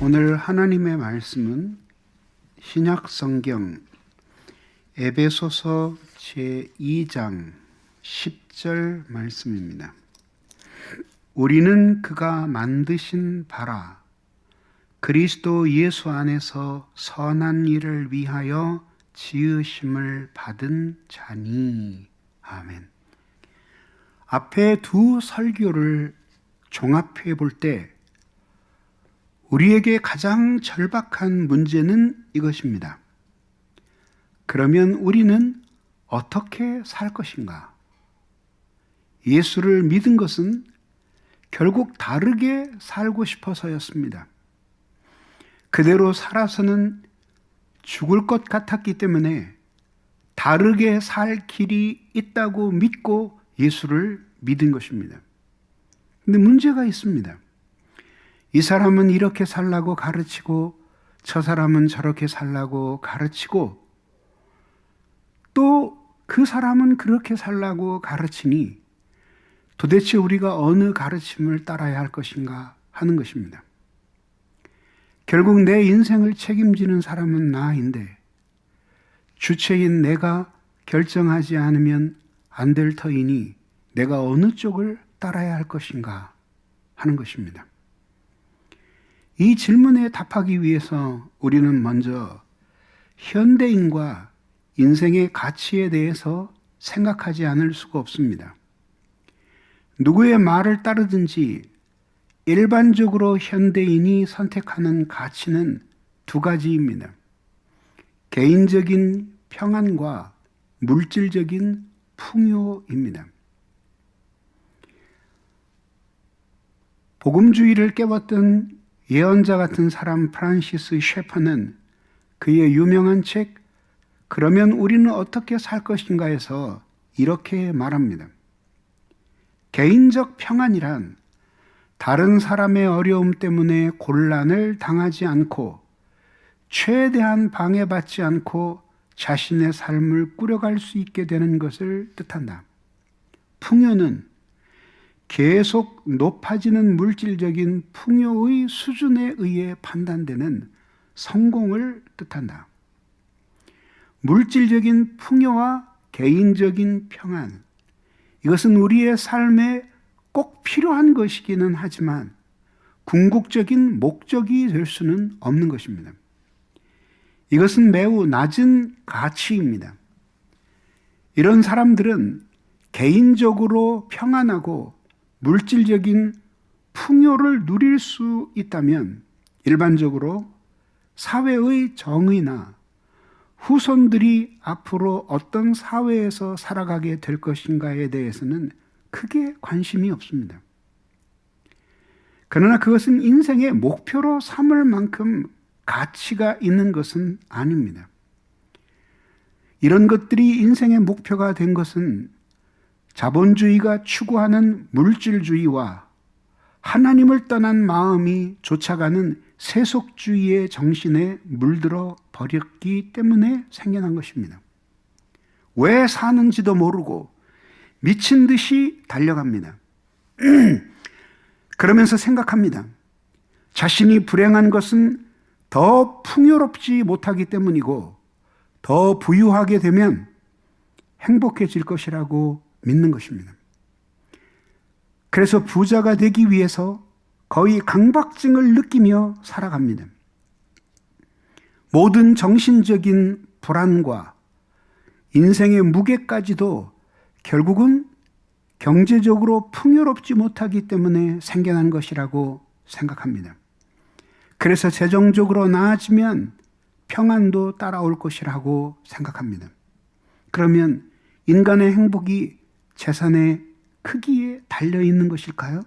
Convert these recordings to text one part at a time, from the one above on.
오늘 하나님의 말씀은 신약성경 에베소서 제2장 10절 말씀입니다. 우리는 그가 만드신 바라 그리스도 예수 안에서 선한 일을 위하여 지으심을 받은 자니. 아멘. 앞에 두 설교를 종합해 볼 때 우리에게 가장 절박한 문제는 이것입니다. 그러면 우리는 어떻게 살 것인가? 예수를 믿은 것은 결국 다르게 살고 싶어서였습니다. 그대로 살아서는 죽을 것 같았기 때문에 다르게 살 길이 있다고 믿고 예수를 믿은 것입니다. 근데 문제가 있습니다. 이 사람은 이렇게 살라고 가르치고 저 사람은 저렇게 살라고 가르치고 또 그 사람은 그렇게 살라고 가르치니 도대체 우리가 어느 가르침을 따라야 할 것인가 하는 것입니다. 결국 내 인생을 책임지는 사람은 나인데 주체인 내가 결정하지 않으면 안 될 터이니 내가 어느 쪽을 따라야 할 것인가 하는 것입니다. 이 질문에 답하기 위해서 우리는 먼저 현대인과 인생의 가치에 대해서 생각하지 않을 수가 없습니다. 누구의 말을 따르든지 일반적으로 현대인이 선택하는 가치는 두 가지입니다. 개인적인 평안과 물질적인 풍요입니다. 복음주의를 깨웠던 예언자 같은 사람 프란시스 셰퍼는 그의 유명한 책 그러면 우리는 어떻게 살 것인가에서 이렇게 말합니다. 개인적 평안이란 다른 사람의 어려움 때문에 곤란을 당하지 않고 최대한 방해받지 않고 자신의 삶을 꾸려갈 수 있게 되는 것을 뜻한다. 풍요는 계속 높아지는 물질적인 풍요의 수준에 의해 판단되는 성공을 뜻한다. 물질적인 풍요와 개인적인 평안, 이것은 우리의 삶에 꼭 필요한 것이기는 하지만 궁극적인 목적이 될 수는 없는 것입니다. 이것은 매우 낮은 가치입니다. 이런 사람들은 개인적으로 평안하고 물질적인 풍요를 누릴 수 있다면 일반적으로 사회의 정의나 후손들이 앞으로 어떤 사회에서 살아가게 될 것인가에 대해서는 크게 관심이 없습니다. 그러나 그것은 인생의 목표로 삼을 만큼 가치가 있는 것은 아닙니다. 이런 것들이 인생의 목표가 된 것은 자본주의가 추구하는 물질주의와 하나님을 떠난 마음이 쫓아가는 세속주의의 정신에 물들어 버렸기 때문에 생겨난 것입니다. 왜 사는지도 모르고 미친 듯이 달려갑니다. 그러면서 생각합니다. 자신이 불행한 것은 더 풍요롭지 못하기 때문이고 더 부유하게 되면 행복해질 것이라고 믿는 것입니다. 그래서 부자가 되기 위해서 거의 강박증을 느끼며 살아갑니다. 모든 정신적인 불안과 인생의 무게까지도 결국은 경제적으로 풍요롭지 못하기 때문에 생겨난 것이라고 생각합니다. 그래서 재정적으로 나아지면 평안도 따라올 것이라고 생각합니다. 그러면 인간의 행복이 재산의 크기에 달려있는 것일까요?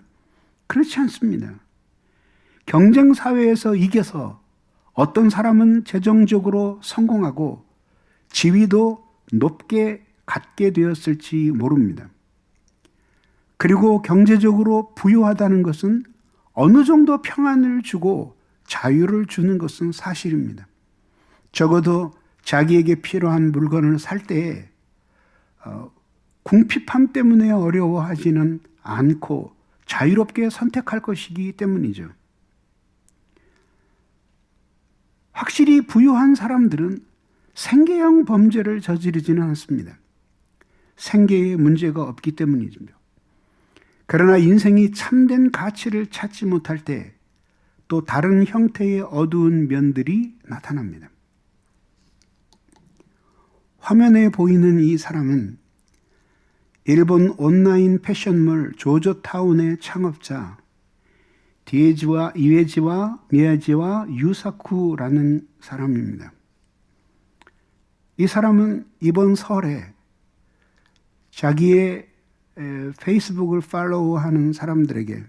그렇지 않습니다. 경쟁사회에서 이겨서 어떤 사람은 재정적으로 성공하고 지위도 높게 갖게 되었을지 모릅니다. 그리고 경제적으로 부유하다는 것은 어느 정도 평안을 주고 자유를 주는 것은 사실입니다. 적어도 자기에게 필요한 물건을 살 때에 궁핍함 때문에 어려워하지는 않고 자유롭게 선택할 것이기 때문이죠. 확실히 부유한 사람들은 생계형 범죄를 저지르지는 않습니다. 생계에 문제가 없기 때문이죠. 그러나 인생이 참된 가치를 찾지 못할 때 또 다른 형태의 어두운 면들이 나타납니다. 화면에 보이는 이 사람은 일본 온라인 패션몰 조조타운의 창업자 이웨지와 미야지와 유사쿠라는 사람입니다. 이 사람은 이번 설에 자기의 페이스북을 팔로우하는 사람들에게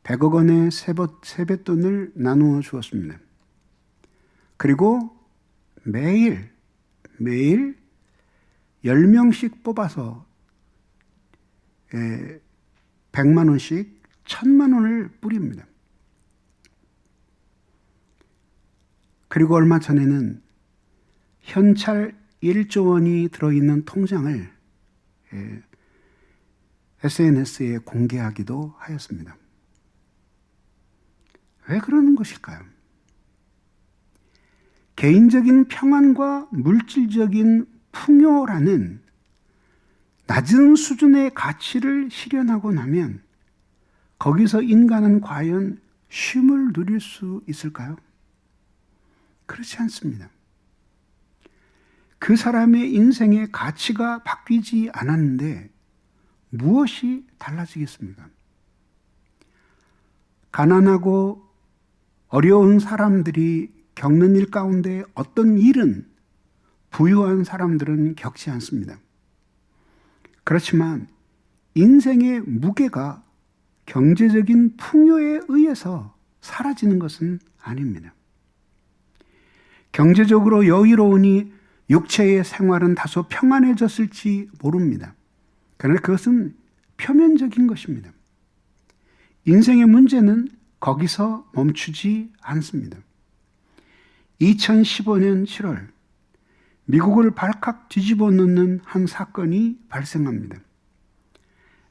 100억 원의 세뱃돈을 나누어 주었습니다. 그리고 매일 10명씩 뽑아서 100만 원씩 1000만 원을 뿌립니다. 그리고 얼마 전에는 현찰 1조 원이 들어있는 통장을 SNS에 공개하기도 하였습니다. 왜 그러는 것일까요? 개인적인 평안과 물질적인 풍요라는 낮은 수준의 가치를 실현하고 나면 거기서 인간은 과연 쉼을 누릴 수 있을까요? 그렇지 않습니다. 그 사람의 인생의 가치가 바뀌지 않았는데 무엇이 달라지겠습니까? 가난하고 어려운 사람들이 겪는 일 가운데 어떤 일은 부유한 사람들은 겪지 않습니다. 그렇지만 인생의 무게가 경제적인 풍요에 의해서 사라지는 것은 아닙니다. 경제적으로 여유로우니 육체의 생활은 다소 평안해졌을지 모릅니다. 그러나 그것은 표면적인 것입니다. 인생의 문제는 거기서 멈추지 않습니다. 2015년 7월 미국을 발칵 뒤집어 놓는 한 사건이 발생합니다.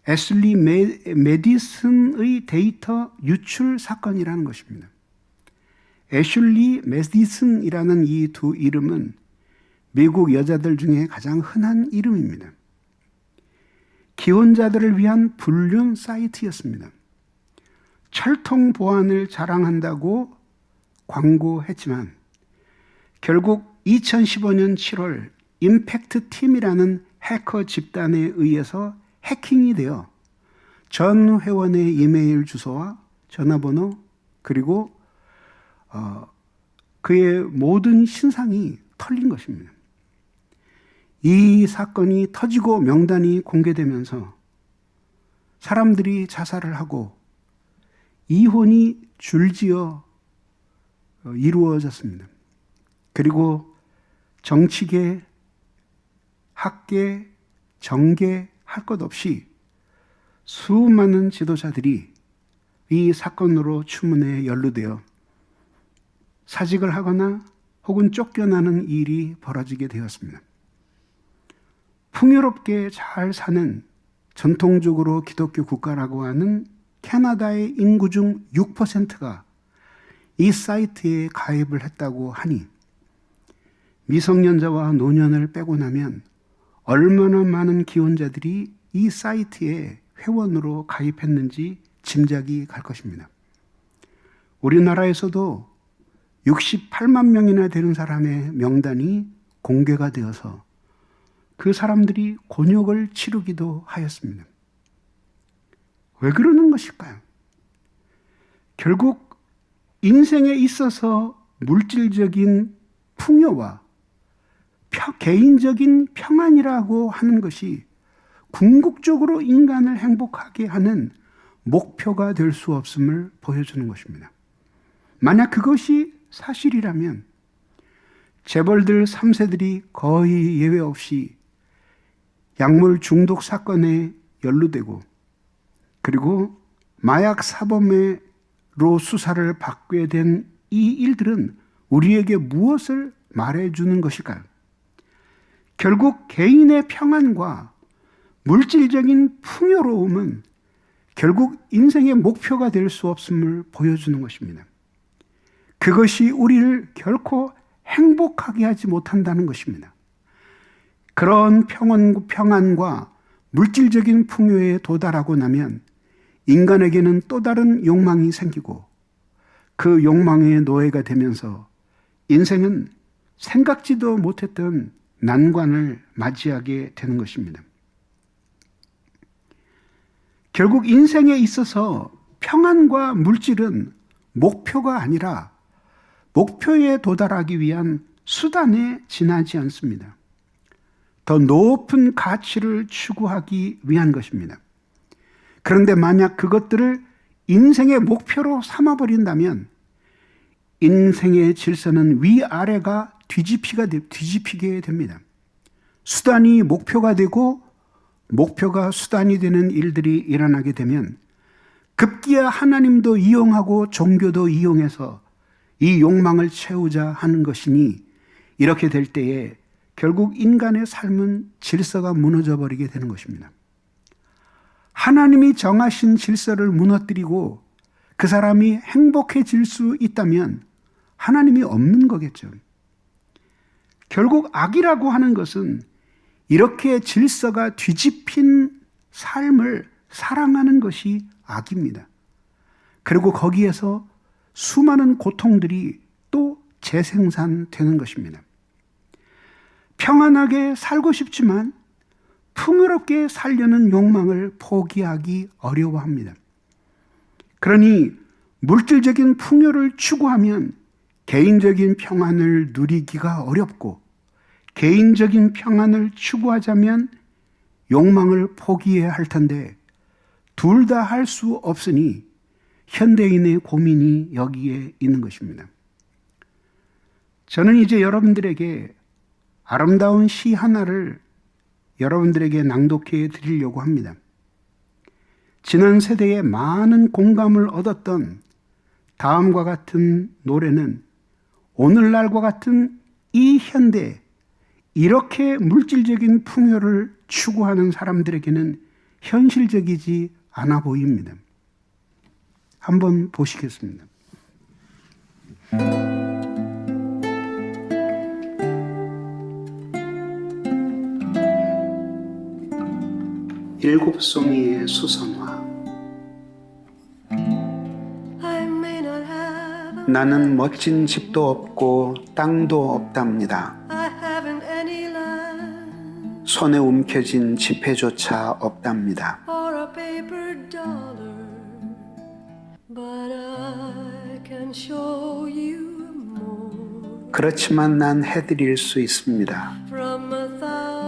애슐리 메디슨의 데이터 유출 사건이라는 것입니다. 애슐리 메디슨이라는 이 두 이름은 미국 여자들 중에 가장 흔한 이름입니다. 기혼자들을 위한 불륜 사이트였습니다. 철통 보안을 자랑한다고 광고했지만 결국 2015년 7월 임팩트 팀이라는 해커 집단에 의해서 해킹이 되어 전 회원의 이메일 주소와 전화번호 그리고 그의 모든 신상이 털린 것입니다. 이 사건이 터지고 명단이 공개되면서 사람들이 자살을 하고 이혼이 줄지어 이루어졌습니다. 그리고 정치계, 학계, 정계 할 것 없이 수많은 지도자들이 이 사건으로 추문에 연루되어 사직을 하거나 혹은 쫓겨나는 일이 벌어지게 되었습니다. 풍요롭게 잘 사는 전통적으로 기독교 국가라고 하는 캐나다의 인구 중 6%가 이 사이트에 가입을 했다고 하니 미성년자와 노년을 빼고 나면 얼마나 많은 기혼자들이 이 사이트에 회원으로 가입했는지 짐작이 갈 것입니다. 우리나라에서도 68만 명이나 되는 사람의 명단이 공개가 되어서 그 사람들이 곤욕을 치르기도 하였습니다. 왜 그러는 것일까요? 결국 인생에 있어서 물질적인 풍요와 개인적인 평안이라고 하는 것이 궁극적으로 인간을 행복하게 하는 목표가 될 수 없음을 보여주는 것입니다. 만약 그것이 사실이라면 재벌들 3세들이 거의 예외 없이 약물 중독 사건에 연루되고 그리고 마약 사범으로 수사를 받게 된 이 일들은 우리에게 무엇을 말해주는 것일까요? 결국 개인의 평안과 물질적인 풍요로움은 결국 인생의 목표가 될 수 없음을 보여주는 것입니다. 그것이 우리를 결코 행복하게 하지 못한다는 것입니다. 그런 평안과 물질적인 풍요에 도달하고 나면 인간에게는 또 다른 욕망이 생기고 그 욕망의 노예가 되면서 인생은 생각지도 못했던 난관을 맞이하게 되는 것입니다. 결국 인생에 있어서 평안과 물질은 목표가 아니라 목표에 도달하기 위한 수단에 지나지 않습니다. 더 높은 가치를 추구하기 위한 것입니다. 그런데 만약 그것들을 인생의 목표로 삼아버린다면 인생의 질서는 위아래가 뒤집히게 됩니다. 수단이 목표가 되고 목표가 수단이 되는 일들이 일어나게 되면 급기야 하나님도 이용하고 종교도 이용해서 이 욕망을 채우자 하는 것이니 이렇게 될 때에 결국 인간의 삶은 질서가 무너져 버리게 되는 것입니다. 하나님이 정하신 질서를 무너뜨리고 그 사람이 행복해질 수 있다면 하나님이 없는 거겠죠. 결국 악이라고 하는 것은 이렇게 질서가 뒤집힌 삶을 사랑하는 것이 악입니다. 그리고 거기에서 수많은 고통들이 또 재생산되는 것입니다. 평안하게 살고 싶지만 풍요롭게 살려는 욕망을 포기하기 어려워합니다. 그러니 물질적인 풍요를 추구하면 개인적인 평안을 누리기가 어렵고 개인적인 평안을 추구하자면 욕망을 포기해야 할 텐데 둘 다 할 수 없으니 현대인의 고민이 여기에 있는 것입니다. 저는 이제 여러분들에게 아름다운 시 하나를 여러분들에게 낭독해 드리려고 합니다. 지난 세대에 많은 공감을 얻었던 다음과 같은 노래는 오늘날과 같은 이 현대 이렇게 물질적인 풍요를 추구하는 사람들에게는 현실적이지 않아 보입니다. 한번 보시겠습니다. 일곱 송이의 수선화. 나는 멋진 집도 없고 땅도 없답니다. 손에 움켜진 지폐조차 없답니다. 그렇지만 난 해드릴 수 있습니다.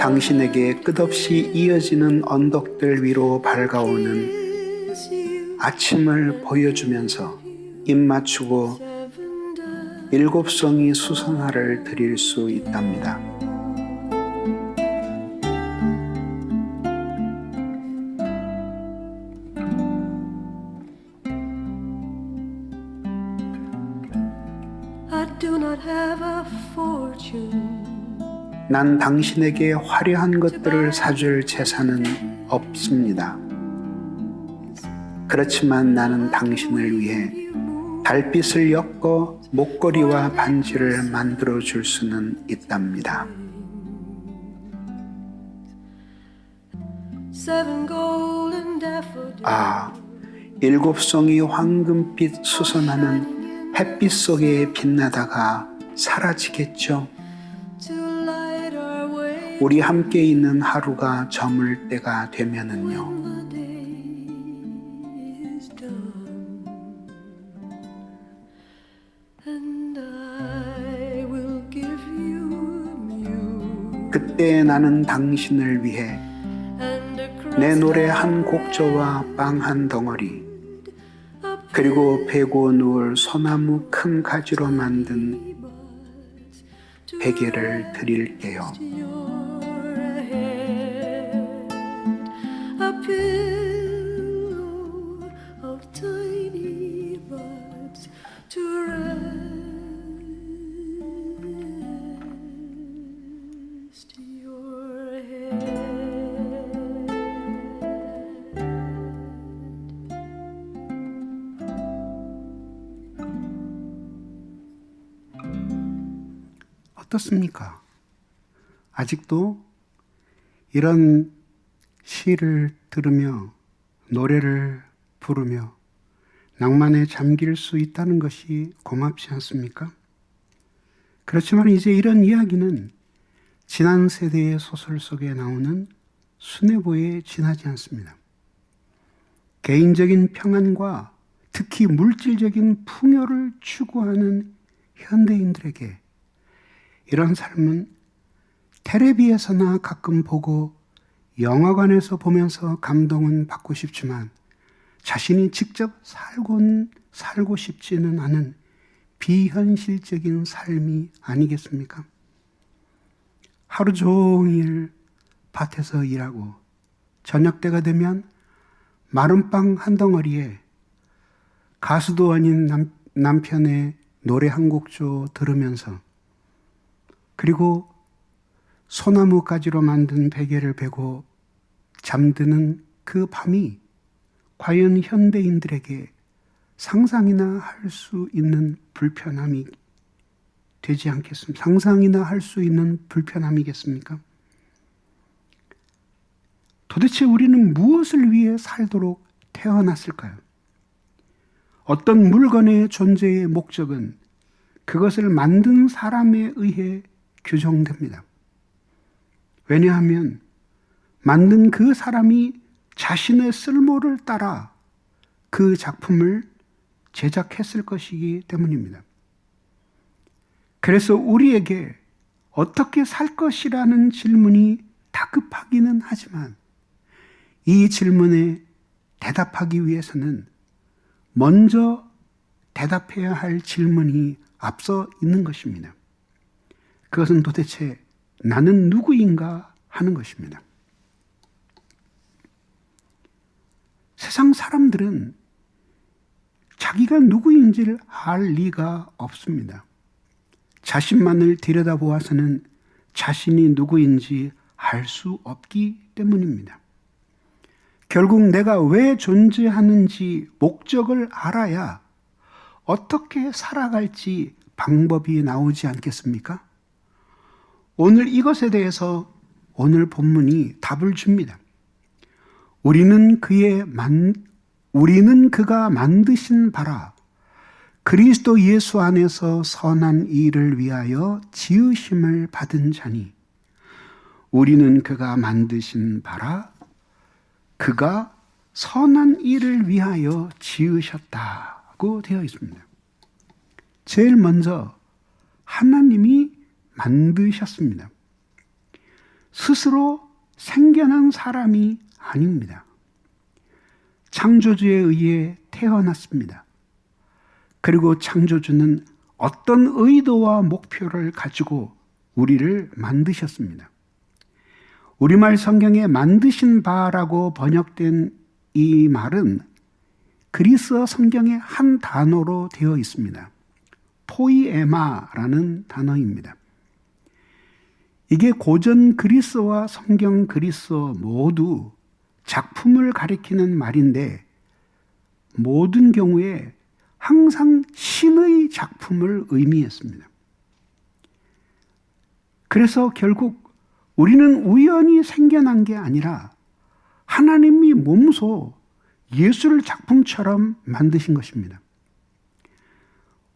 당신에게 끝없이 이어지는 언덕들 위로 밝아오는 아침을 보여주면서 입 맞추고 일곱 송이 수선화를 드릴 수 있답니다. 난 당신에게 화려한 것들을 사줄 재산은 없습니다. 그렇지만 나는 당신을 위해 달빛을 엮어 목걸이와 반지를 만들어 줄 수는 있답니다. 아, 일곱 송이 황금빛 수선화는 햇빛 속에 빛나다가 사라지겠죠. 우리 함께 있는 하루가 저물 때가 되면은요. 그때 나는 당신을 위해 내 노래 한 곡조와 빵 한 덩어리 그리고 베고 누울 소나무 큰 가지로 만든 베개를 드릴게요. 어떻습니까? 아직도 이런 시를 들으며 노래를 부르며 낭만에 잠길 수 있다는 것이 고맙지 않습니까? 그렇지만 이제 이런 이야기는 지난 세대의 소설 속에 나오는 수뇌부에 지나지 않습니다. 개인적인 평안과 특히 물질적인 풍요를 추구하는 현대인들에게 이런 삶은 텔레비에서나 가끔 보고 영화관에서 보면서 감동은 받고 싶지만 자신이 직접 살고 싶지는 않은 비현실적인 삶이 아니겠습니까? 하루 종일 밭에서 일하고 저녁 때가 되면 마른 빵 한 덩어리에 가수도 아닌 남편의 노래 한 곡조 들으면서 그리고 소나무 가지로 만든 베개를 베고 잠드는 그 밤이 과연 현대인들에게 상상이나 할 수 있는 불편함이 되지 않겠습니까? 상상이나 할 수 있는 불편함이겠습니까? 도대체 우리는 무엇을 위해 살도록 태어났을까요? 어떤 물건의 존재의 목적은 그것을 만든 사람에 의해 규정됩니다. 왜냐하면 만든 그 사람이 자신의 쓸모를 따라 그 작품을 제작했을 것이기 때문입니다. 그래서 우리에게 어떻게 살 것이라는 질문이 다급하기는 하지만 이 질문에 대답하기 위해서는 먼저 대답해야 할 질문이 앞서 있는 것입니다. 그것은 도대체 나는 누구인가 하는 것입니다. 세상 사람들은 자기가 누구인지를 알 리가 없습니다. 자신만을 들여다보아서는 자신이 누구인지 알 수 없기 때문입니다. 결국 내가 왜 존재하는지 목적을 알아야 어떻게 살아갈지 방법이 나오지 않겠습니까? 오늘 이것에 대해서 오늘 본문이 답을 줍니다. 우리는 그가 만드신 바라 그리스도 예수 안에서 선한 일을 위하여 지으심을 받은 자니 우리는 그가 만드신 바라 그가 선한 일을 위하여 지으셨다고 되어 있습니다. 제일 먼저 하나님이 만드셨습니다. 스스로 생겨난 사람이 아닙니다. 창조주에 의해 태어났습니다. 그리고 창조주는 어떤 의도와 목표를 가지고 우리를 만드셨습니다. 우리말 성경에 만드신 바라고 번역된 이 말은 그리스어 성경의 한 단어로 되어 있습니다. 포이에마라는 단어입니다. 이게 고전 그리스어와 성경 그리스어 모두 작품을 가리키는 말인데 모든 경우에 항상 신의 작품을 의미했습니다. 그래서 결국 우리는 우연히 생겨난 게 아니라 하나님이 몸소 예수를 작품처럼 만드신 것입니다.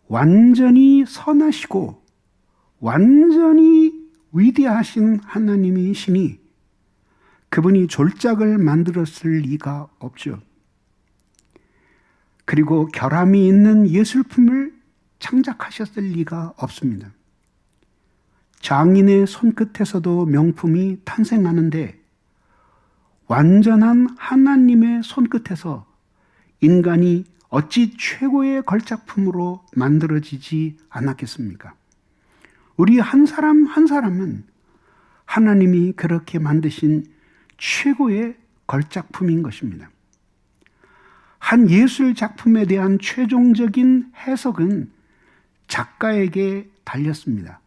완전히 선하시고 완전히 위대하신 하나님이시니 그분이 졸작을 만들었을 리가 없죠. 그리고 결함이 있는 예술품을 창작하셨을 리가 없습니다. 장인의 손끝에서도 명품이 탄생하는데 완전한 하나님의 손끝에서 인간이 어찌 최고의 걸작품으로 만들어지지 않았겠습니까? 우리 한 사람 한 사람은 하나님이 그렇게 만드신 최고의 걸작품인 것입니다. 한 예술 작품에 대한 최종적인 해석은 작가에게 달렸습니다.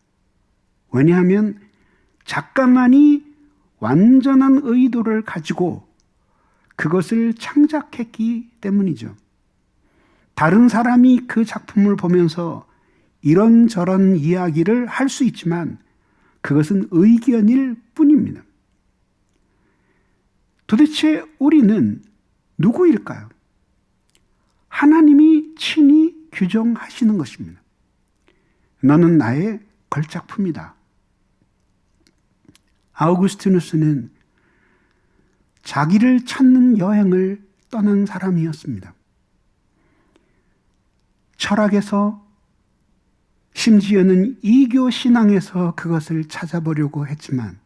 왜냐하면 작가만이 완전한 의도를 가지고 그것을 창작했기 때문이죠. 다른 사람이 그 작품을 보면서 이런저런 이야기를 할 수 있지만 그것은 의견일 뿐입니다. 도대체 우리는 누구일까요? 하나님이 친히 규정하시는 것입니다. 너는 나의 걸작품이다. 아우구스티누스는 자기를 찾는 여행을 떠난 사람이었습니다. 철학에서 심지어는 이교 신앙에서 그것을 찾아보려고 했지만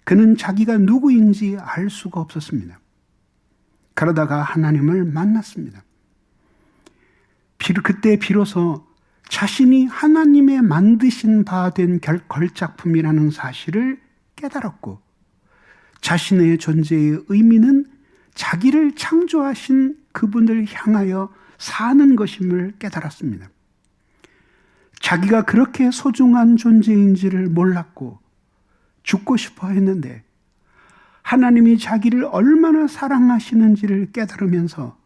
그는 자기가 누구인지 알 수가 없었습니다. 그러다가 하나님을 만났습니다. 그때 비로소 자신이 하나님의 만드신 바 된 걸작품이라는 사실을 깨달았고 자신의 존재의 의미는 자기를 창조하신 그분을 향하여 사는 것임을 깨달았습니다. 자기가 그렇게 소중한 존재인지를 몰랐고 죽고 싶어 했는데 하나님이 자기를 얼마나 사랑하시는지를 깨달으면서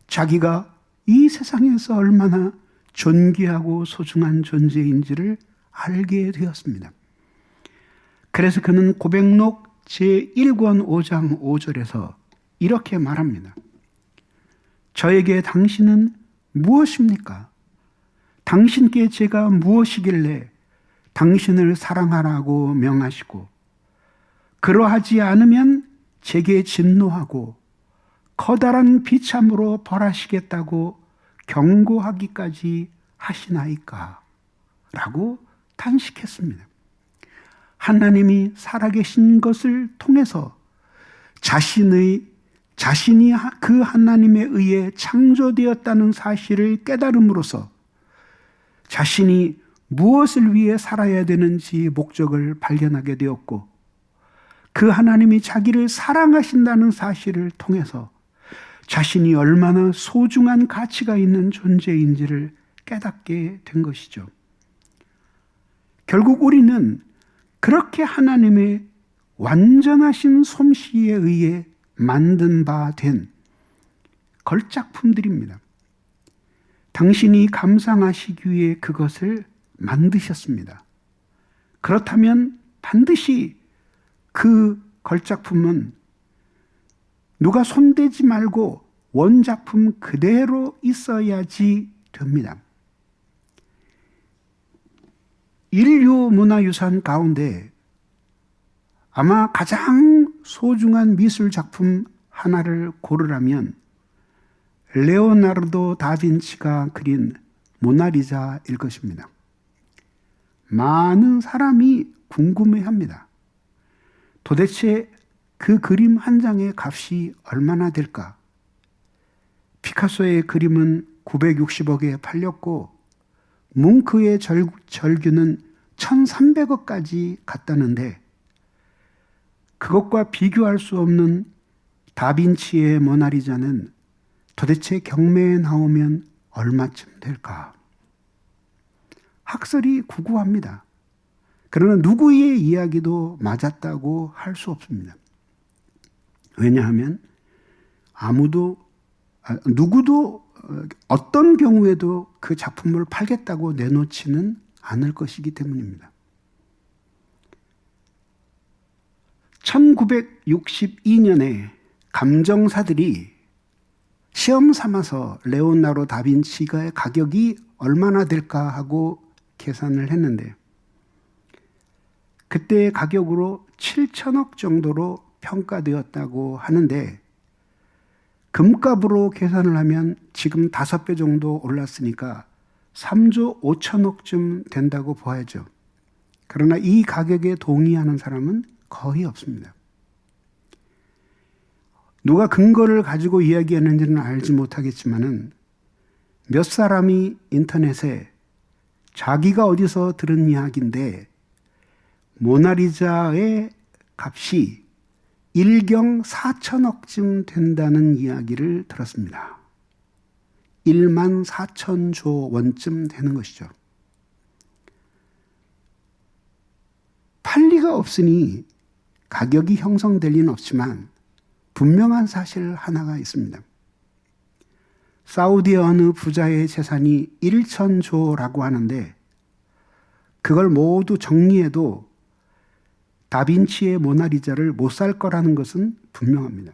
자기가 이 세상에서 얼마나 존귀하고 소중한 존재인지를 알게 되었습니다. 그래서 그는 고백록 제1권 5장 5절에서 이렇게 말합니다. 저에게 당신은 무엇입니까? 당신께 제가 무엇이길래 당신을 사랑하라고 명하시고 그러하지 않으면 제게 진노하고 커다란 비참으로 벌하시겠다고 경고하기까지 하시나이까? 라고 탄식했습니다. 하나님이 살아계신 것을 통해서 자신이 그 하나님에 의해 창조되었다는 사실을 깨달음으로써 자신이 무엇을 위해 살아야 되는지 목적을 발견하게 되었고 그 하나님이 자기를 사랑하신다는 사실을 통해서 자신이 얼마나 소중한 가치가 있는 존재인지를 깨닫게 된 것이죠. 결국 우리는 그렇게 하나님의 완전하신 솜씨에 의해 만든 바 된 걸작품들입니다. 당신이 감상하시기 위해 그것을 만드셨습니다. 그렇다면 반드시 그 걸작품은 누가 손대지 말고 원작품 그대로 있어야지 됩니다. 인류 문화유산 가운데 아마 가장 소중한 미술 작품 하나를 고르라면 레오나르도 다빈치가 그린 모나리자일 것입니다. 많은 사람이 궁금해합니다. 도대체 그 그림 한 장의 값이 얼마나 될까? 피카소의 그림은 960억에 팔렸고 뭉크의 절규는 1300억까지 갔다는데 그것과 비교할 수 없는 다빈치의 모나리자는 도대체 경매에 나오면 얼마쯤 될까? 학설이 구구합니다. 그러나 누구의 이야기도 맞았다고 할 수 없습니다. 왜냐하면 누구도 어떤 경우에도 그 작품을 팔겠다고 내놓지는 않을 것이기 때문입니다. 1962년에 감정사들이 시험 삼아서 레오나르도 다빈치의 가격이 얼마나 될까 하고 계산을 했는데 그때의 가격으로 7천억 정도로 평가되었다고 하는데 금값으로 계산을 하면 지금 5배 정도 올랐으니까 3조 5천억쯤 된다고 봐야죠. 그러나 이 가격에 동의하는 사람은 거의 없습니다. 누가 근거를 가지고 이야기하는지는 알지 못하겠지만은 몇 사람이 인터넷에 자기가 어디서 들은 이야기인데 모나리자의 값이 1경 4천억쯤 된다는 이야기를 들었습니다. 1만 4천조 원쯤 되는 것이죠. 팔 리가 없으니 가격이 형성될 리는 없지만 분명한 사실 하나가 있습니다. 사우디의 어느 부자의 재산이 1천조라고 하는데 그걸 모두 정리해도 다빈치의 모나리자를 못 살 거라는 것은 분명합니다.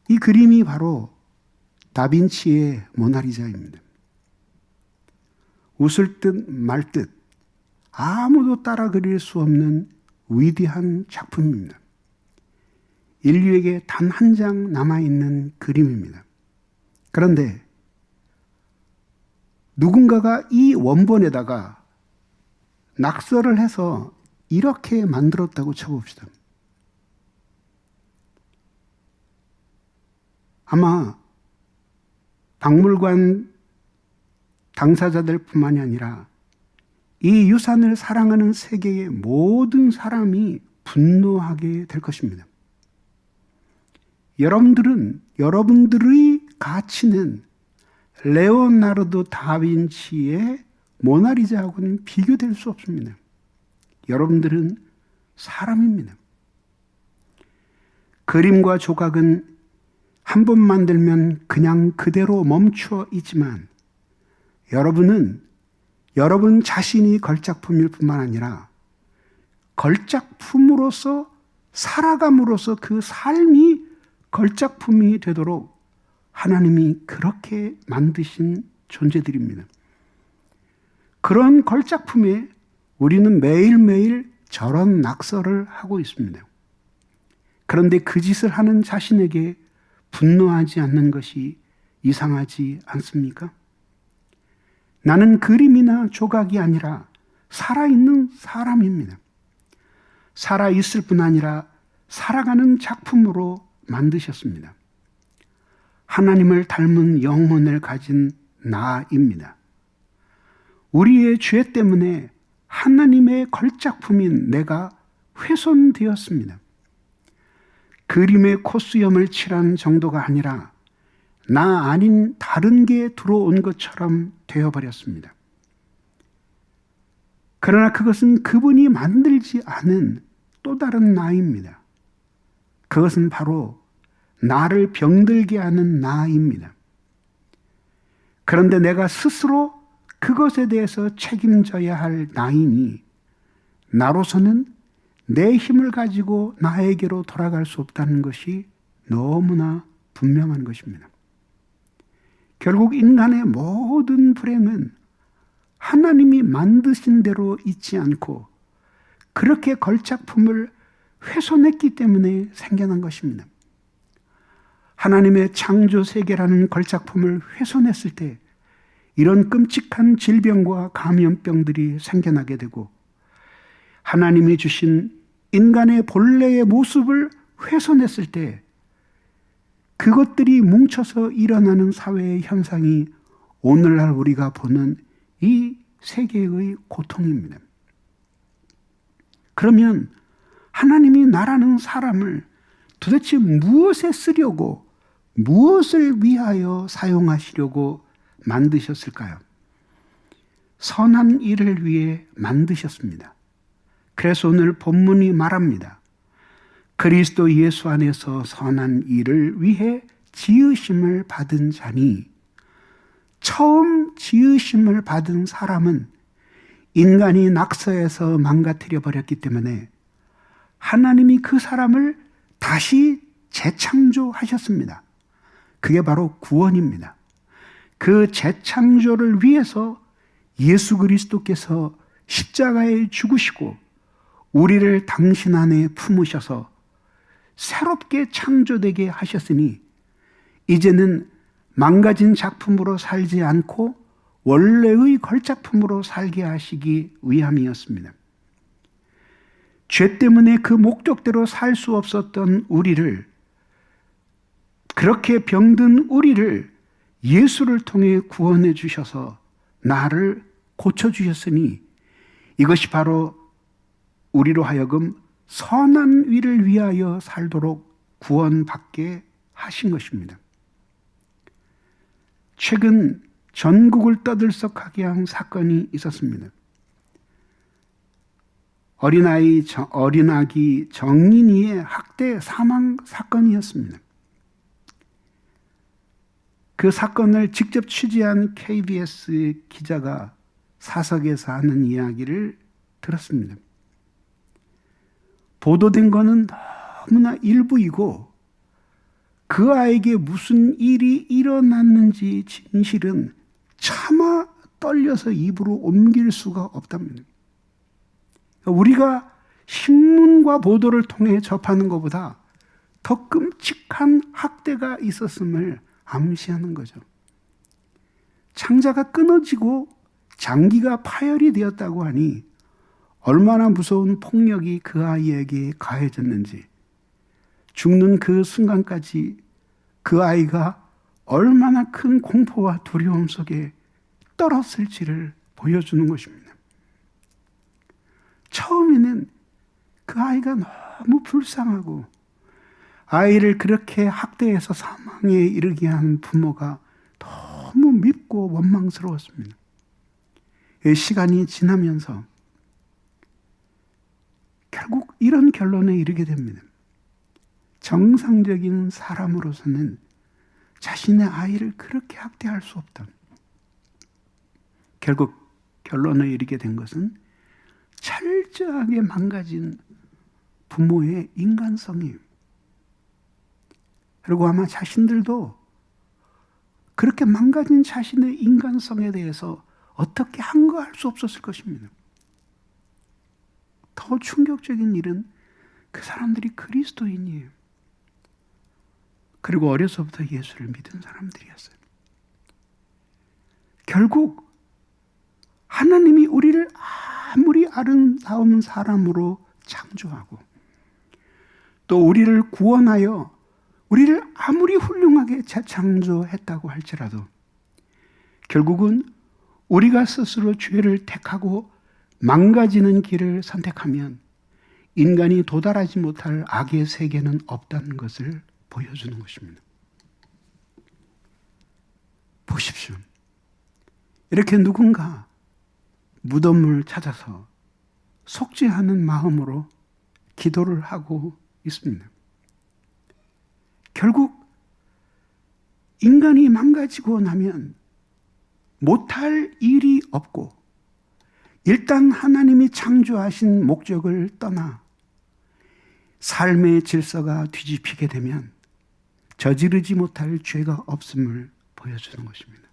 이 그림이 바로 다빈치의 모나리자입니다. 웃을 듯 말 듯 아무도 따라 그릴 수 없는 위대한 작품입니다. 인류에게 단 한 장 남아있는 그림입니다. 그런데 누군가가 이 원본에다가 낙서를 해서 이렇게 만들었다고 쳐봅시다. 아마 박물관 당사자들 뿐만이 아니라 이 유산을 사랑하는 세계의 모든 사람이 분노하게 될 것입니다. 여러분들의 가치는 레오나르도 다빈치의 모나리자하고는 비교될 수 없습니다. 여러분들은 사람입니다. 그림과 조각은 한 번 만들면 그냥 그대로 멈춰 있지만 여러분은 여러분 자신이 걸작품일 뿐만 아니라 걸작품으로서 살아감으로써 그 삶이 걸작품이 되도록 하나님이 그렇게 만드신 존재들입니다. 그런 걸작품에 우리는 매일매일 저런 낙서를 하고 있습니다. 그런데 그 짓을 하는 자신에게 분노하지 않는 것이 이상하지 않습니까? 나는 그림이나 조각이 아니라 살아있는 사람입니다. 살아있을 뿐 아니라 살아가는 작품으로 만드셨습니다. 하나님을 닮은 영혼을 가진 나입니다. 우리의 죄 때문에 하나님의 걸작품인 내가 훼손되었습니다. 그림에 콧수염을 칠한 정도가 아니라 나 아닌 다른 게 들어온 것처럼 되어버렸습니다. 그러나 그것은 그분이 만들지 않은 또 다른 나입니다. 그것은 바로 나를 병들게 하는 나입니다. 그런데 내가 스스로 그것에 대해서 책임져야 할 나이니 나로서는 내 힘을 가지고 나에게로 돌아갈 수 없다는 것이 너무나 분명한 것입니다. 결국 인간의 모든 불행은 하나님이 만드신 대로 있지 않고 그렇게 걸작품을 훼손했기 때문에 생겨난 것입니다. 하나님의 창조 세계라는 걸작품을 훼손했을 때 이런 끔찍한 질병과 감염병들이 생겨나게 되고 하나님이 주신 인간의 본래의 모습을 훼손했을 때 그것들이 뭉쳐서 일어나는 사회의 현상이 오늘날 우리가 보는 이 세계의 고통입니다. 그러면 하나님이 나라는 사람을 도대체 무엇에 쓰려고 무엇을 위하여 사용하시려고 만드셨을까요? 선한 일을 위해 만드셨습니다. 그래서 오늘 본문이 말합니다. 그리스도 예수 안에서 선한 일을 위해 지으심을 받은 자니 처음 지으심을 받은 사람은 인간이 낙서에서 망가뜨려 버렸기 때문에 하나님이 그 사람을 다시 재창조하셨습니다. 그게 바로 구원입니다. 그 재창조를 위해서 예수 그리스도께서 십자가에 죽으시고 우리를 당신 안에 품으셔서 새롭게 창조되게 하셨으니 이제는 망가진 작품으로 살지 않고 원래의 걸작품으로 살게 하시기 위함이었습니다. 죄 때문에 그 목적대로 살 수 없었던 우리를, 그렇게 병든 우리를 예수를 통해 구원해 주셔서 나를 고쳐주셨으니 이것이 바로 우리로 하여금 선한 일을 위하여 살도록 구원받게 하신 것입니다. 최근 전국을 떠들썩하게 한 사건이 있었습니다. 어린아기 정인이의 학대 사망 사건이었습니다. 그 사건을 직접 취재한 KBS 기자가 사석에서 하는 이야기를 들었습니다. 보도된 것은 너무나 일부이고 그 아이에게 무슨 일이 일어났는지 진실은 차마 떨려서 입으로 옮길 수가 없답니다. 우리가 신문과 보도를 통해 접하는 것보다 더 끔찍한 학대가 있었음을 암시하는 거죠. 창자가 끊어지고 장기가 파열이 되었다고 하니 얼마나 무서운 폭력이 그 아이에게 가해졌는지, 죽는 그 순간까지 그 아이가 얼마나 큰 공포와 두려움 속에 떨었을지를 보여주는 것입니다. 처음에는 그 아이가 너무 불쌍하고 아이를 그렇게 학대해서 사망에 이르게 한 부모가 너무 밉고 원망스러웠습니다. 시간이 지나면서 결국 이런 결론에 이르게 됩니다. 정상적인 사람으로서는 자신의 아이를 그렇게 학대할 수 없다. 결국 결론에 이르게 된 것은 철저하게 망가진 부모의 인간성이에요. 그리고 아마 자신들도 그렇게 망가진 자신의 인간성에 대해서 어떻게 항거할 수 없었을 것입니다. 더 충격적인 일은 그 사람들이 그리스도인이에요. 그리고 어려서부터 예수를 믿은 사람들이었어요. 결국 하나님이 우리를 아무리 아름다운 사람으로 창조하고 또 우리를 구원하여 우리를 아무리 훌륭하게 재창조했다고 할지라도 결국은 우리가 스스로 죄를 택하고 망가지는 길을 선택하면 인간이 도달하지 못할 악의 세계는 없다는 것을 보여주는 것입니다. 보십시오. 이렇게 누군가 무덤을 찾아서 속죄하는 마음으로 기도를 하고 있습니다. 결국 인간이 망가지고 나면 못할 일이 없고 일단 하나님이 창조하신 목적을 떠나 삶의 질서가 뒤집히게 되면 저지르지 못할 죄가 없음을 보여주는 것입니다.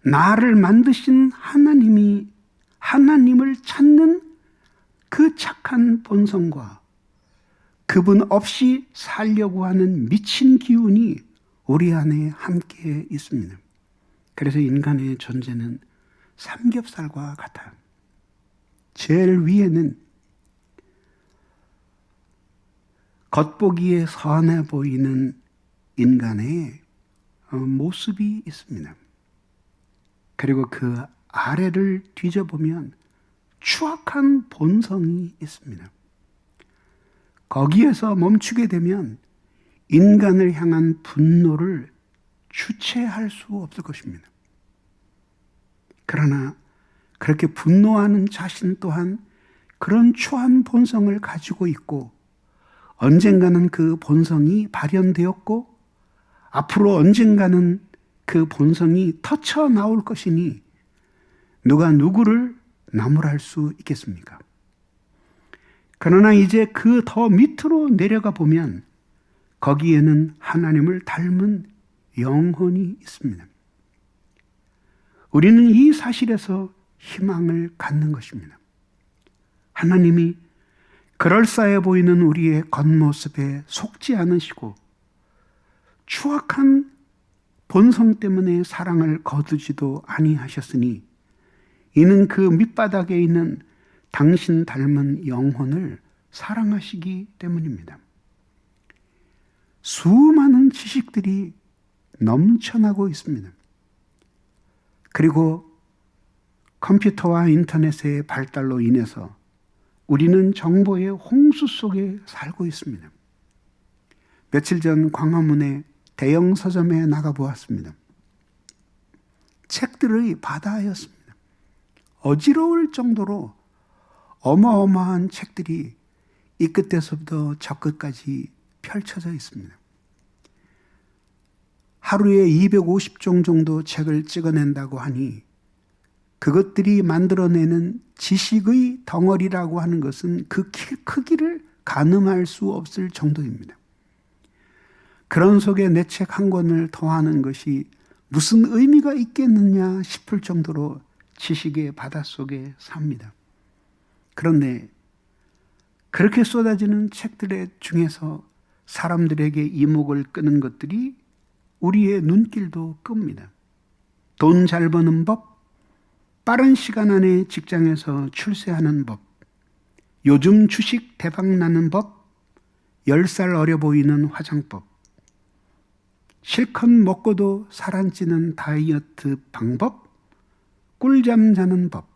나를 만드신 하나님을 찾는 그 착한 본성과 그분 없이 살려고 하는 미친 기운이 우리 안에 함께 있습니다. 그래서 인간의 존재는 삼겹살과 같아요. 제일 위에는 겉보기에 선해 보이는 인간의 모습이 있습니다. 그리고 그 아래를 뒤져보면 추악한 본성이 있습니다. 거기에서 멈추게 되면 인간을 향한 분노를 주체할 수 없을 것입니다. 그러나 그렇게 분노하는 자신 또한 그런 추한 본성을 가지고 있고 언젠가는 그 본성이 발현되었고 앞으로 언젠가는 그 본성이 터쳐 나올 것이니 누가 누구를 나무랄 수 있겠습니까? 그러나 이제 그 더 밑으로 내려가 보면 거기에는 하나님을 닮은 영혼이 있습니다. 우리는 이 사실에서 희망을 갖는 것입니다. 하나님이 그럴싸해 보이는 우리의 겉모습에 속지 않으시고 추악한 본성 때문에 사랑을 거두지도 아니하셨으니 이는 그 밑바닥에 있는 당신 닮은 영혼을 사랑하시기 때문입니다. 수많은 지식들이 넘쳐나고 있습니다. 그리고 컴퓨터와 인터넷의 발달로 인해서 우리는 정보의 홍수 속에 살고 있습니다. 며칠 전 광화문에 대형 서점에 나가보았습니다. 책들의 바다였습니다. 어지러울 정도로 어마어마한 책들이 이 끝에서부터 저 끝까지 펼쳐져 있습니다. 하루에 250종 정도 책을 찍어낸다고 하니 그것들이 만들어내는 지식의 덩어리라고 하는 것은 그 크기를 가늠할 수 없을 정도입니다. 그런 속에 내 책 한 권을 더하는 것이 무슨 의미가 있겠느냐 싶을 정도로 지식의 바닷속에 삽니다. 그런데 그렇게 쏟아지는 책들의 중에서 사람들에게 이목을 끄는 것들이 우리의 눈길도 끕니다. 돈 잘 버는 법, 빠른 시간 안에 직장에서 출세하는 법, 요즘 주식 대박 나는 법, 10살 어려 보이는 화장법, 실컷 먹고도 살 안 찌는 다이어트 방법, 꿀잠 자는 법,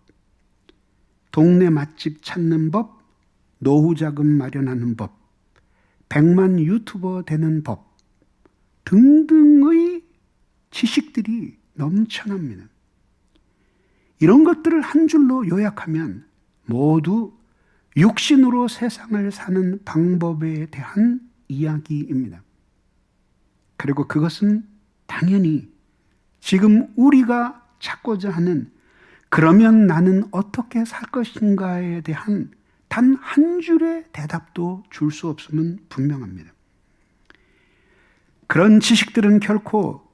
동네 맛집 찾는 법, 노후 자금 마련하는 법, 100만 유튜버 되는 법 등등의 지식들이 넘쳐납니다. 이런 것들을 한 줄로 요약하면 모두 육신으로 세상을 사는 방법에 대한 이야기입니다. 그리고 그것은 당연히 지금 우리가 찾고자 하는 그러면 나는 어떻게 살 것인가에 대한 단 한 줄의 대답도 줄 수 없음은 분명합니다. 그런 지식들은 결코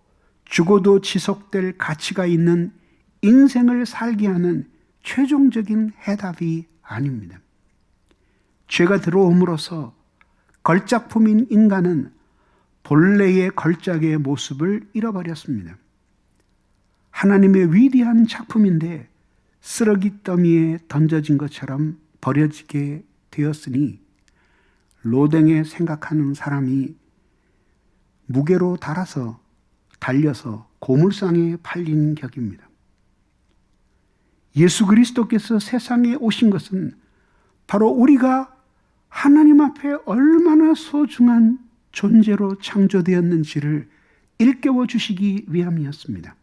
죽어도 지속될 가치가 있는 인생을 살게 하는 최종적인 해답이 아닙니다. 죄가 들어옴으로써 걸작품인 인간은 본래의 걸작의 모습을 잃어버렸습니다. 하나님의 위대한 작품인데 쓰레기 더미에 던져진 것처럼 버려지게 되었으니 로댕에 생각하는 사람이 무게로 달려서 고물상에 팔린 격입니다. 예수 그리스도께서 세상에 오신 것은 바로 우리가 하나님 앞에 얼마나 소중한 존재로 창조되었는지를 일깨워 주시기 위함이었습니다.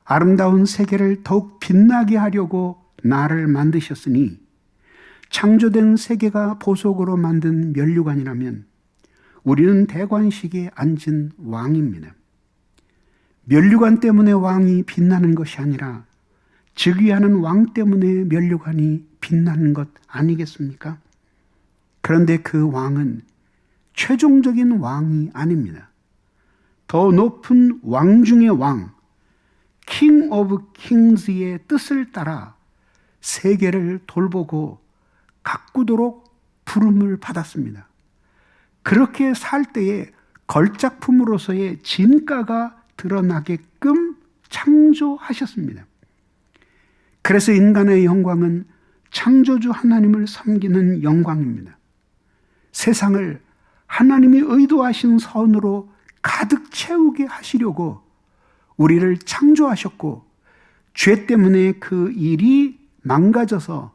아름다운 세계를 더욱 빛나게 하려고 나를 만드셨으니 창조된 세계가 보석으로 만든 면류관이라면 우리는 대관식에 앉은 왕입니다. 면류관 때문에 왕이 빛나는 것이 아니라 즉위하는 왕 때문에 면류관이 빛나는 것 아니겠습니까? 그런데 그 왕은 최종적인 왕이 아닙니다. 더 높은 왕 중의 왕, King of Kings의 뜻을 따라 세계를 돌보고 가꾸도록 부름을 받았습니다. 그렇게 살 때에 걸작품으로서의 진가가 드러나게끔 창조하셨습니다. 그래서 인간의 영광은 창조주 하나님을 섬기는 영광입니다. 세상을 하나님이 의도하신 선으로 가득 채우게 하시려고 우리를 창조하셨고 죄 때문에 그 일이 망가져서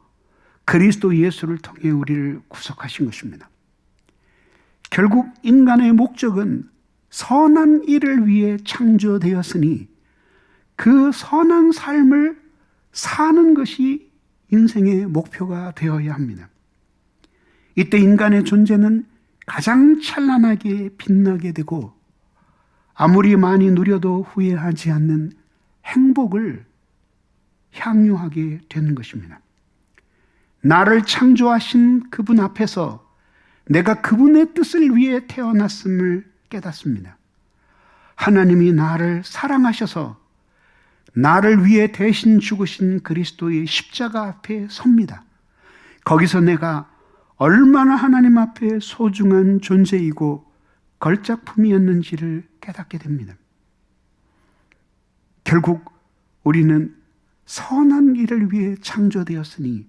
그리스도 예수를 통해 우리를 구속하신 것입니다. 결국 인간의 목적은 선한 일을 위해 창조되었으니 그 선한 삶을 사는 것이 인생의 목표가 되어야 합니다. 이때 인간의 존재는 가장 찬란하게 빛나게 되고 아무리 많이 누려도 후회하지 않는 행복을 향유하게 되는 것입니다. 나를 창조하신 그분 앞에서 내가 그분의 뜻을 위해 태어났음을 깨닫습니다. 하나님이 나를 사랑하셔서 나를 위해 대신 죽으신 그리스도의 십자가 앞에 섭니다. 거기서 내가 얼마나 하나님 앞에 소중한 존재이고 걸작품이었는지를 깨닫게 됩니다. 결국 우리는 선한 일을 위해 창조되었으니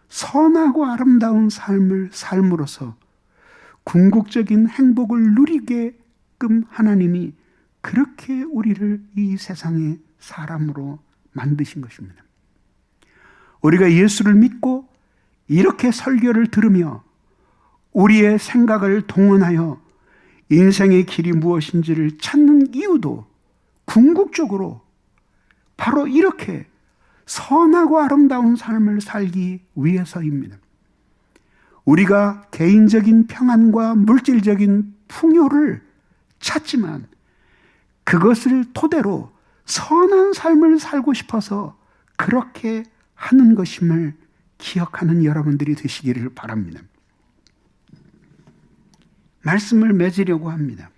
선하고 아름다운 삶을 삶으로써 궁극적인 행복을 누리게끔 하나님이 그렇게 우리를 이 세상의 사람으로 만드신 것입니다. 우리가 예수를 믿고 이렇게 설교를 들으며 우리의 생각을 동원하여 인생의 길이 무엇인지를 찾는 이유도 궁극적으로 바로 이렇게 선하고 아름다운 삶을 살기 위해서입니다. 우리가 개인적인 평안과 물질적인 풍요를 찾지만 그것을 토대로 선한 삶을 살고 싶어서 그렇게 하는 것임을 기억하는 여러분들이 되시기를 바랍니다. 말씀을 맺으려고 합니다.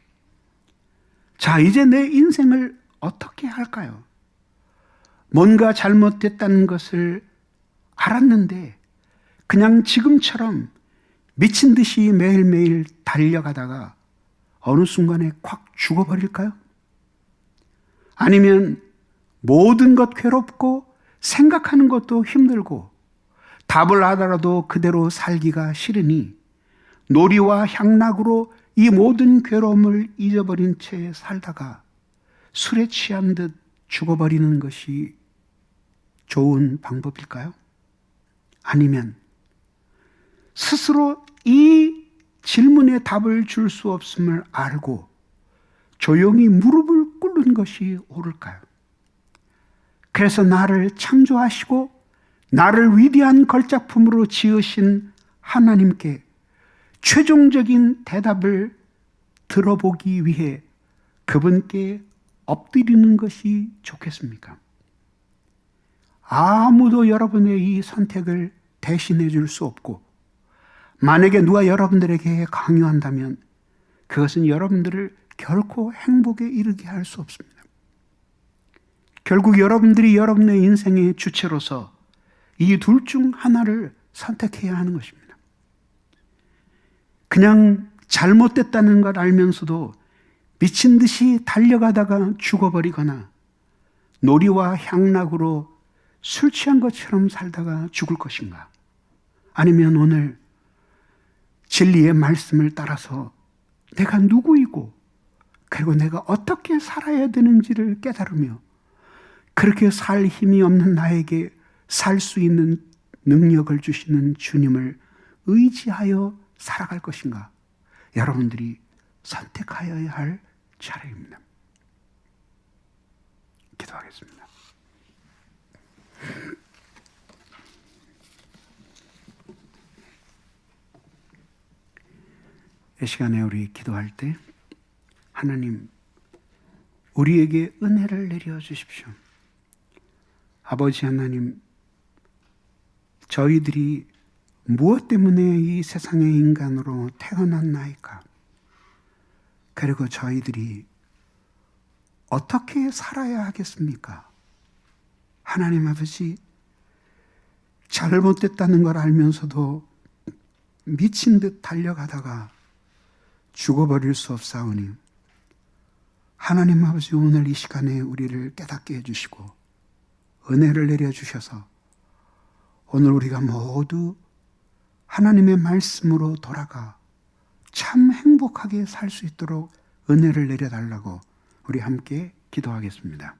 자, 이제 내 인생을 어떻게 할까요? 뭔가 잘못됐다는 것을 알았는데 그냥 지금처럼 미친 듯이 매일매일 달려가다가 어느 순간에 콱 죽어버릴까요? 아니면 모든 것 괴롭고 생각하는 것도 힘들고 답을 하더라도 그대로 살기가 싫으니 놀이와 향락으로 이 모든 괴로움을 잊어버린 채 살다가 술에 취한 듯 죽어버리는 것이 좋은 방법일까요? 아니면 스스로 이 질문에 답을 줄 수 없음을 알고 조용히 무릎을 꿇는 것이 옳을까요? 그래서 나를 창조하시고 나를 위대한 걸작품으로 지으신 하나님께 최종적인 대답을 들어보기 위해 그분께 엎드리는 것이 좋겠습니까? 아무도 여러분의 이 선택을 대신해 줄 수 없고 만약에 누가 여러분들에게 강요한다면 그것은 여러분들을 결코 행복에 이르게 할 수 없습니다. 결국 여러분들이 여러분의 인생의 주체로서 이 둘 중 하나를 선택해야 하는 것입니다. 그냥 잘못됐다는 걸 알면서도 미친 듯이 달려가다가 죽어버리거나 놀이와 향락으로 술 취한 것처럼 살다가 죽을 것인가? 아니면 오늘 진리의 말씀을 따라서 내가 누구이고 그리고 내가 어떻게 살아야 되는지를 깨달으며 그렇게 살 힘이 없는 나에게 살 수 있는 능력을 주시는 주님을 의지하여 살아갈 것인가? 여러분들이 선택하여야 할 차례입니다. 기도하겠습니다. 이 시간에 우리 기도할 때 하나님 우리에게 은혜를 내려주십시오. 아버지 하나님, 저희들이 무엇 때문에 이 세상의 인간으로 태어났나이까? 그리고 저희들이 어떻게 살아야 하겠습니까? 하나님 아버지, 잘못됐다는 걸 알면서도 미친 듯 달려가다가 죽어버릴 수 없사오니 하나님 아버지 오늘 이 시간에 우리를 깨닫게 해주시고 은혜를 내려주셔서 오늘 우리가 모두 하나님의 말씀으로 돌아가 참 행복하게 살 수 있도록 은혜를 내려달라고 우리 함께 기도하겠습니다.